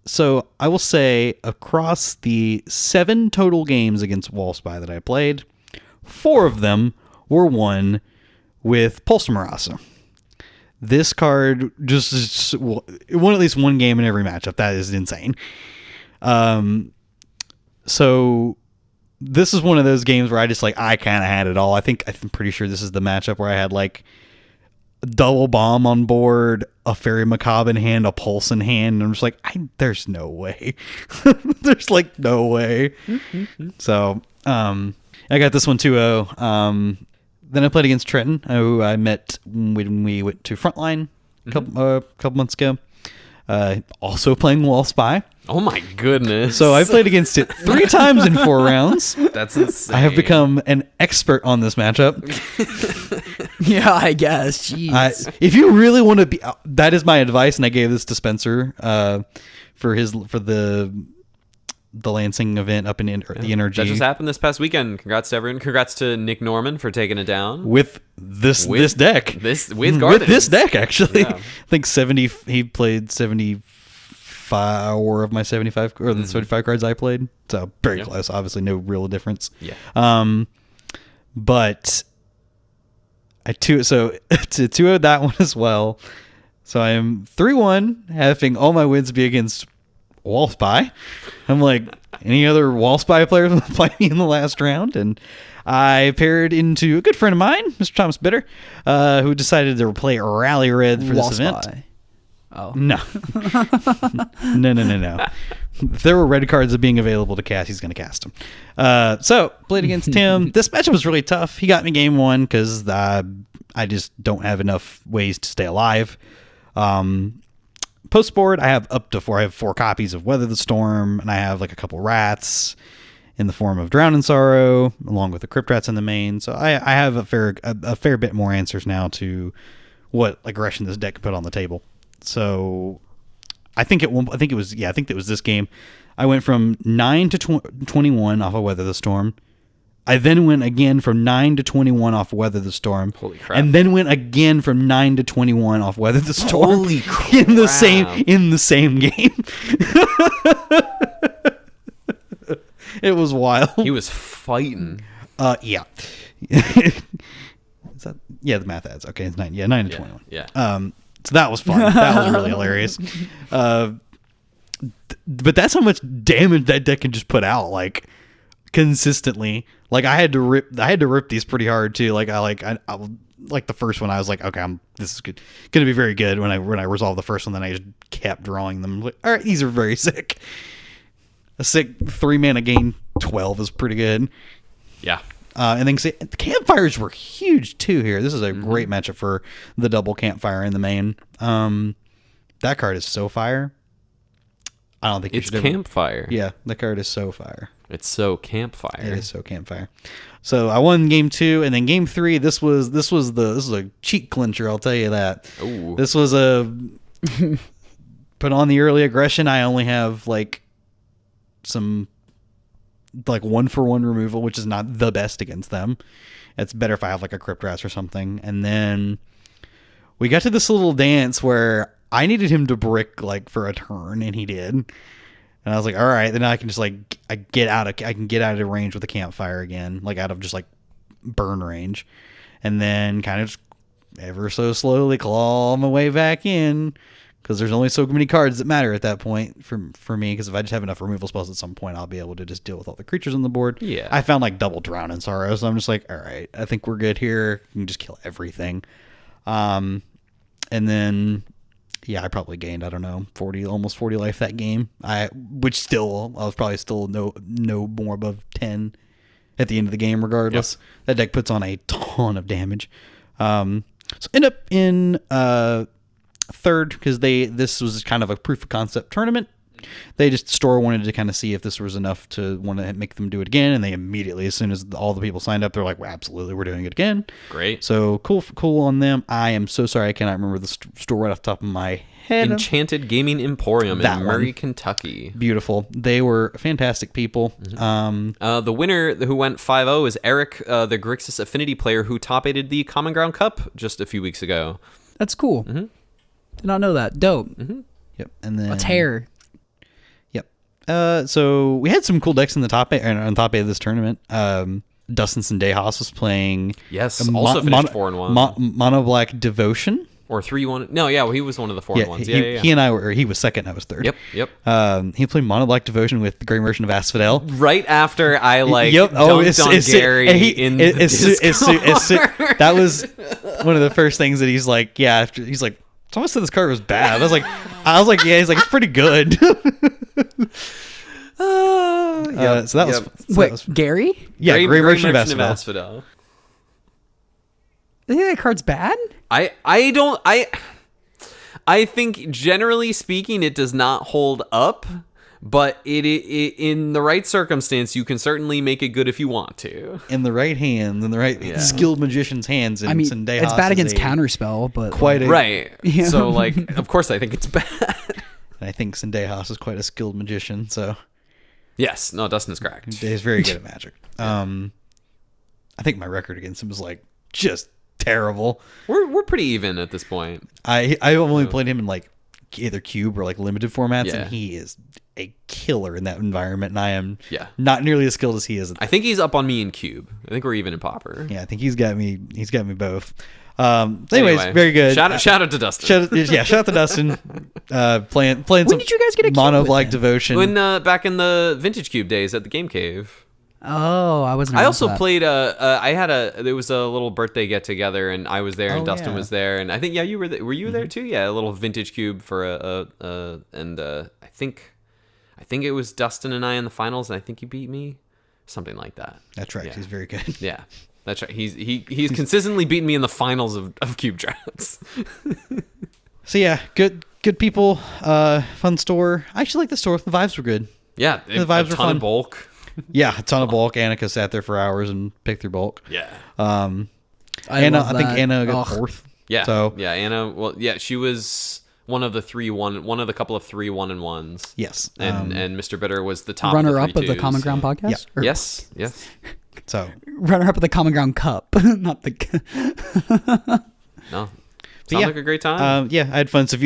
So I will say across the 7 total games against Wall Spy that I played, 4 of them were won with Pulse Marasa. This card just won at least one game in every matchup. That is insane. So this is one of those games where I kind of had it all. I'm pretty sure this is the matchup where I had like a double bomb on board, a Fairy Macabre in hand, a Pulse in hand. And I'm just like, there's no way. There's like no way. So I got this one 2-0. Then I played against Trenton, who I met when we went to Frontline a couple months ago. Also playing Wall Spy. Oh my goodness. So I played against it 3 times in 4 rounds. That's insane. I have become an expert on this matchup. Yeah, I guess. Jeez. If you really want to be, that is my advice, and I gave this to Spencer for the Lansing event up in the MtG. That just happened this past weekend. Congrats to everyone. Congrats to Nick Norman for taking it down with this deck. With Guardians. With this deck, actually. Yeah. I think 70. He played 74 of my 75, or the 75 cards I played. So very close. Obviously, no real difference. Yeah. But I to 2-0 that one as well. So I am 3-1, having all my wins be against Wall Spy. I'm like, any other Wall Spy players want to play me in the last round? And I paired into a good friend of mine, Mr. Thomas Bitter, who decided to play Rally Red for Wall this event. Spy. Oh. No. No. If there were red cards being available to cast, he's going to cast them. So, played against Tim. This matchup was really tough. He got me game 1 because I just don't have enough ways to stay alive. Post board, I have up to 4. I have 4 copies of Weather the Storm, and I have like a couple rats in the form of Drown in Sorrow, along with the Crypt Rats in the main. So I have a fair bit more answers now to what aggression this deck could put on the table. So I think it was this game. I went from 9 to 21 off of Weather the Storm. I then went again from 9 to 21 off Weather the Storm. Holy crap. And then went again from 9 to 21 off Weather the Storm. Holy crap. In the same game. It was wild. He was fighting. Yeah. Is that, the math adds. Okay, it's 9. Yeah, 9 to 21. Yeah. So that was fun. That was really hilarious. But that's how much damage that deck can just put out, like, consistently. Like, I had to rip these pretty hard too. Like, I the first one, I was like, okay, this is good, gonna be very good. When I resolved the first one, then I just kept drawing them. Like, all right, these are very sick. A sick 3-mana gain 12 is pretty good. Yeah. And then the campfires were huge too here. This is a great matchup for the double campfire in the main. That card is so fire. I don't think It's campfire. Yeah, that card is so fire. It's so campfire. It is so campfire. So I won game 2, and then game 3. This was a cheek clincher. I'll tell you that. Ooh. This was a put on the early aggression. I only have like some like 1-for-1 removal, which is not the best against them. It's better if I have like a Crypt Rats or something. And then we got to this little dance where I needed him to brick like for a turn, and he did. And I was like, all right, then I can just like I can get out of range with the campfire again, like out of just like burn range, and then kind of just ever so slowly claw my way back in, because there's only so many cards that matter at that point for me. Because if I just have enough removal spells at some point, I'll be able to just deal with all the creatures on the board. Yeah, I found like double Drown in Sorrow, so I'm just like, all right, I think we're good here. You can just kill everything. And then. Yeah, I probably gained, I don't know, almost 40 life that game. I was probably still no more above 10 at the end of the game regardless. Yep. That deck puts on a ton of damage. So end up in third because this was kind of a proof of concept tournament. store wanted to kind of see if this was enough to want to make them do it again, and they immediately, as soon as all the people signed up, they're like, well, absolutely, we're doing it again. Great. So cool on them. I am so sorry I cannot remember the store right off the top of my head. Enchanted Gaming Emporium That in Murray, one. Kentucky. Beautiful. They were fantastic people. The winner who went 5-0 is Eric, the Grixis Affinity player who top-aided the Common Ground Cup just a few weeks ago. That's cool. Did not know that. Dope. Yep. And then A tear. Yep. So we had some cool decks in the top eight, on top eight of this tournament. Dustin Sendejas was playing. Yes, also finished 4-1. Mono Black Devotion. Or 3-1. No, yeah, well, he was one of the 4-1s. Yeah. He and I were. He was second. I was third. Yep. He played Mono Black Devotion with the Great Merchant of Asphodel. Right after I Yep. dunked on Gary in the Discord. That was one of the first things that he's like. Yeah. After he's like, someone said this card was bad. I was like, yeah. He's like, it's pretty good. So that was. Wait, Gary? Yeah, Great Merchant of Asphodel. Asphodel. You think that card's bad? I think generally speaking it does not hold up, but it in the right circumstance you can certainly make it good if you want to. In the right hands, in the right skilled magician's hands. And I mean, Sendejas it's bad is against counterspell, but quite a, right. Yeah. So of course I think it's bad. And I think Sendejas is quite a skilled magician, so Yes, no, Dustin is correct. he's very good at Magic. I think my record against him is just terrible. We're pretty even at this point. I only played him in either cube or limited formats, Yeah. and he is a killer in that environment, and I am Yeah. not nearly as skilled as he is. I think he's up on me in cube. I think we're even in Pauper. Yeah, I think he's got me both. Anyways, very good. Shout out to Dustin. Shout out to Dustin. Playing When some did you guys get a cube Mono with Black him? Devotion. When back in the Vintage Cube days at the Game Cave. Oh, I wasn't. I aware also of that. played there was a little birthday get together and I was there and Oh, Dustin yeah. was there and I think you were were you there too? Yeah, a little Vintage Cube for I think it was Dustin and I in the finals and I think he beat me, something like that. That's right. Yeah. He's very good. Yeah. That's right. He's consistently beaten me in the finals of cube drafts. So yeah, good people. Fun store. I actually like the store. The vibes were good. Yeah, The vibes a were ton fun. of bulk. Yeah, a ton of bulk. Annika sat there for hours and picked through bulk. Yeah. Anna, love I think that. Anna got Ugh. fourth. Yeah. So yeah, Anna. Well, yeah, she was one of the the couple of 3-1-1s. yes. And Mr. Bitter was the top runner up of of the Common Ground podcast. Yeah. Or Yes. So runner up of the Common Ground Cup, not the. No. But Sounds yeah, like a great time. yeah, I had fun. So, my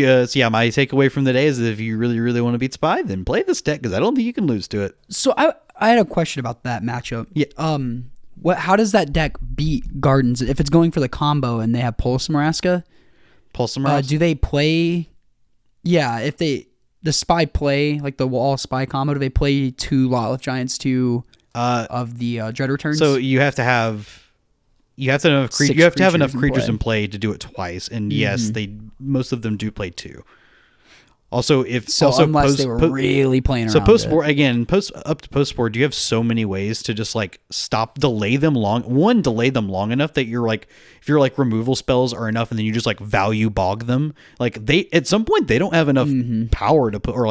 takeaway from the day is that if you really, really want to beat Spy, then play this deck because I don't think you can lose to it. So I had a question about that matchup. Yeah. How does that deck beat Gardens if it's going for the combo and they have Pulse Maraska? Pulse Maraska? Do they play? Yeah, if the Spy play the Wall Spy combo, do they play 2 Lothlith Giants, 2 of the Dread Returns? So you have to have enough Six you have to have enough creatures creatures in in play to do it twice, and yes, most of them do play 2. Also, unless they were really playing around. So post board again, up to post board, you have so many ways to just delay them long enough that you're if your removal spells are enough, and then you just value bog them. They at some point they don't have enough power to put or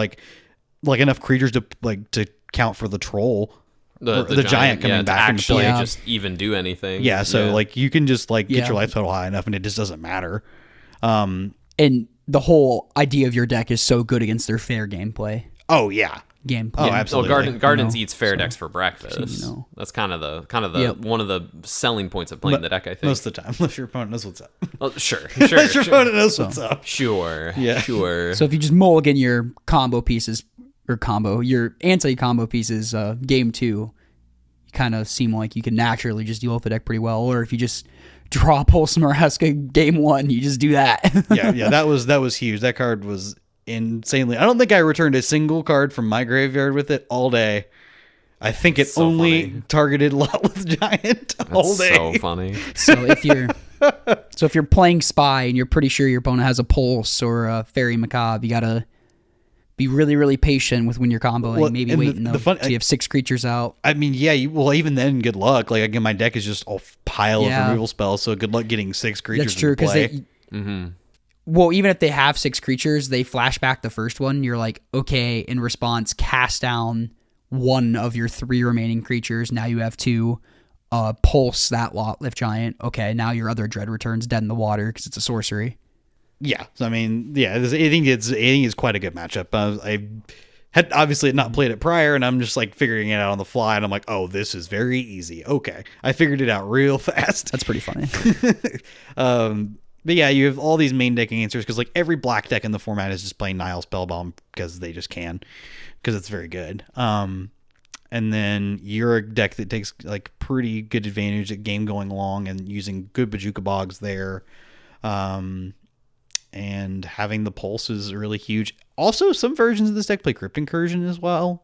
enough creatures to count for the troll. The giant coming back into actually play. just even do anything. Yeah, so you can just get Yeah. your life total high enough, and it just doesn't matter. And the whole idea of your deck is so good against their fair gameplay. Oh yeah, Gameplay. absolutely. Gardens eats fair decks for breakfast. So, you know. That's kind of the Yep. one of the selling points of playing the deck. I think most of the time, unless your opponent knows what's up. Oh, sure. Unless your opponent knows what's up. Sure. Yeah. Sure. So if you just mulligan your combo pieces your anti-combo pieces, game 2, you kind of seem like you can naturally just deal with the deck pretty well. Or if you just draw Pulse Maraska game 1, you just do that. yeah, that was huge. That card was insanely. I don't think I returned a single card from my graveyard with it all day. I think it So only funny. targeted Lothlith Giant all That's day. so funny. So if you're playing Spy and you're pretty sure your opponent has a Pulse or a Fairy Macabre, you gotta be really, really patient with when you're comboing. Well, maybe and wait the until fun- you have 6 creatures out. I mean, yeah. Even then, good luck. Again, my deck is just a pile Yeah. of removal spells, so good luck getting 6 creatures. That's true into play. because well, even if they have 6 creatures, they flash back the first one. You're like, okay, in response, cast down one of your 3 remaining creatures. Now you have 2. Pulse that Lift Giant. Okay, now your other Dread returns dead in the water because it's a sorcery. Yeah, so, I mean, yeah, I think it's quite a good matchup. I had obviously not played it prior, and I'm just like figuring it out on the fly, and I'm like, oh, this is very easy. Okay, I figured it out real fast. That's pretty funny. But yeah, you have all these main decking answers because like every black deck in the format is just playing Nile Spellbomb because they just can, because it's very good. And then you're a deck that takes like pretty good advantage at game going long and using good Bajuka Bogs there. And having the pulse is really huge. Also, some versions of this deck play Crypt Incursion as well.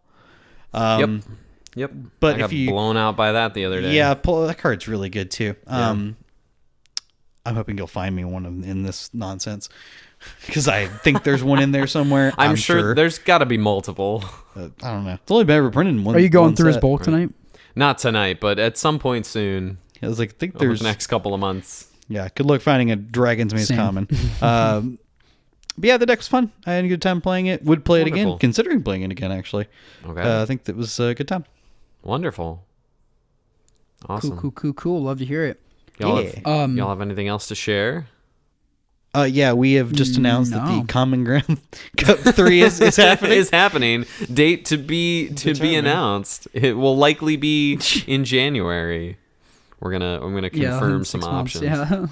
Yep. But I got blown out by that the other day. Yeah, that card's really good too. I'm hoping you'll find me one in this nonsense because I think there's one in there somewhere. I'm sure there's got to be multiple. I don't know. It's only been ever printed in one. Are you going through his set. bulk tonight? Not tonight, but at some point soon. I was like, I think Over there's the next couple of months. Yeah, good luck finding a Dragon's Maze Same. common. But yeah, the deck was fun. I had a good time playing it. Would play it Wonderful. again, considering playing it again, actually. Okay. I think that was a good time. Wonderful. Awesome. Cool. Love to hear it. Y'all, Yeah. y'all have anything else to share? Yeah, we have just announced that No. the Common Ground Cup 3 is happening. Is happening. Date to be Determined. announced. It will likely be in January. I'm gonna confirm some 6 months, options. Yeah.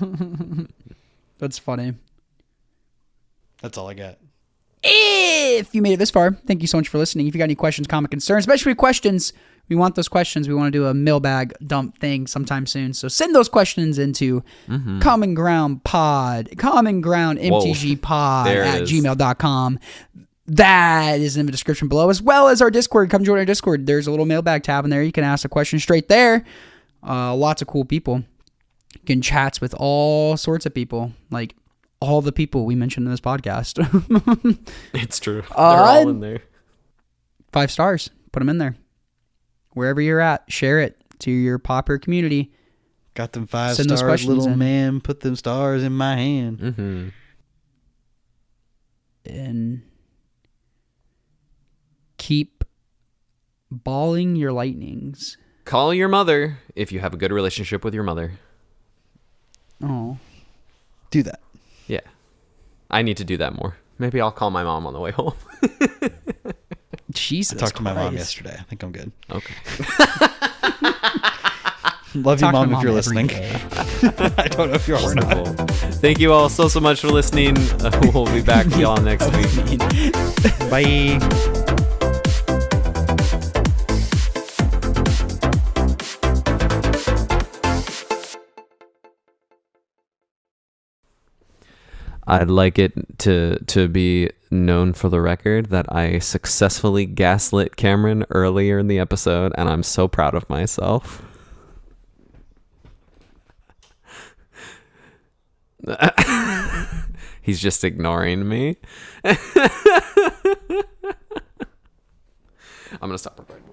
That's funny. That's all I got. If you made it this far, thank you so much for listening. If you got any questions, comment, concerns, especially questions, we want those questions. We want to do a mailbag dump thing sometime soon. So send those questions into Common Ground MTG Pod There it at is. gmail.com. That is in the description below, as well as our Discord. Come join our Discord. There's a little mailbag tab in there. You can ask a question straight there. Lots of cool people. You can chats with all sorts of people, like all the people we mentioned in this podcast. It's true. They're all in there. 5 stars. Put them in there. Wherever you're at, share it to your Pauper community. Got them 5 Send those stars, questions little in. man. Put them stars in my hand. Mm-hmm. And keep balling your lightnings. Call your mother if you have a good relationship with your mother. Oh. Do that. Yeah. I need to do that more. Maybe I'll call my mom on the way home. Jesus I talked to my mom Christ. yesterday. I think I'm good. Okay. Love you, Talk to Mom, my if you're mom every listening. day. I don't know if you are or not. Wonderful. Thank you all so much for listening. We'll be back with y'all next week. Bye. I'd like it to be known for the record that I successfully gaslit Cameron earlier in the episode, and I'm so proud of myself. He's just ignoring me. I'm gonna stop recording.